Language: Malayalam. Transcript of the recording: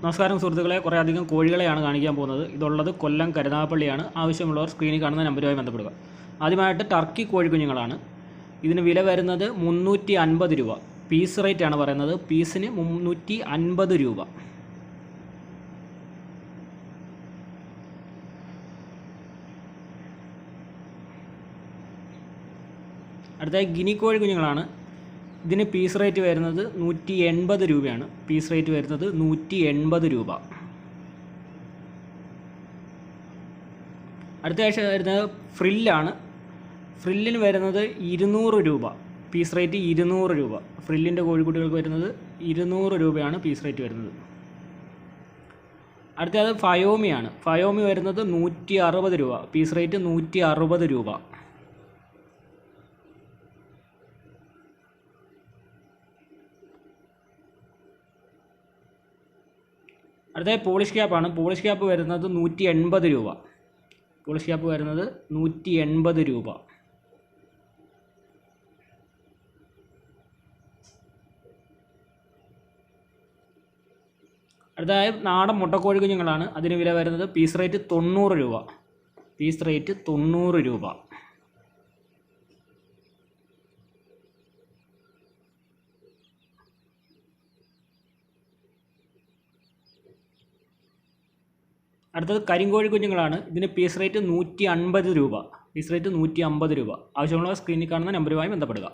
നമസ്കാരം സുഹൃത്തുക്കളെ, കുറേ അധികം കോഴികളെയാണ് കാണിക്കാൻ പോകുന്നത്. ഇതുള്ളത് കൊല്ലം കരുനാഗപ്പള്ളിയാണ്. ആവശ്യമുള്ളവർ സ്ക്രീനിൽ കാണുന്ന നമ്പറുമായി ബന്ധപ്പെടുക. ആദ്യമായിട്ട് ടർക്കി കോഴിക്കുഞ്ഞുങ്ങളാണ്. ഇതിന് വില വരുന്നത് 350 രൂപ. പീസ് റേറ്റ് ആണ് പറയുന്നത്. പീസിന് 350 രൂപ. അടുത്ത ഗിനി കോഴി കുഞ്ഞുങ്ങളാണ്. ഇതിന് പീസ് റേറ്റ് വരുന്നത് 180 രൂപയാണ്. പീസ് റേറ്റ് വരുന്നത് 180 രൂപ. അടുത്ത ആഴ്ച വരുന്നത് ഫ്രില്ലാണ്. ഫ്രില്ലിന് വരുന്നത് 200 രൂപ. പീസ് റേറ്റ് 200 രൂപ. ഫ്രില്ലിൻ്റെ കോഴിക്കുട്ടികൾക്ക് വരുന്നത് 200 രൂപയാണ് പീസ് റേറ്റ് വരുന്നത്. അടുത്തത് ഫയോമിയാണ്. ഫയോമി വരുന്നത് 160 രൂപ. പീസ് റേറ്റ് 160 രൂപ. അടുത്ത പോളിഷ് ക്യാപ്പാണ്. പോളിഷ് ക്യാപ്പ് വരുന്നത് 180 രൂപ. പോളിഷ് ക്യാപ്പ് വരുന്നത് 180 രൂപ. അടുത്തതായി നാടൻ മുട്ടക്കോഴി കുഞ്ഞുങ്ങളാണ്. അതിന് വില വരുന്നത് പീസ് റേറ്റ് 90 രൂപ. പീസ് റേറ്റ് 90 രൂപ. അടുത്തത് കരിങ്കോഴി കുഞ്ഞുങ്ങളാണ്. ഇതിന് പീസ് റേറ്റ് 150 രൂപ. പീസ് റേറ്റ് 150 രൂപ. ആവശ്യമുള്ള സ്ക്രീനിൽ കാണുന്ന നമ്പറുമായി ബന്ധപ്പെടുക.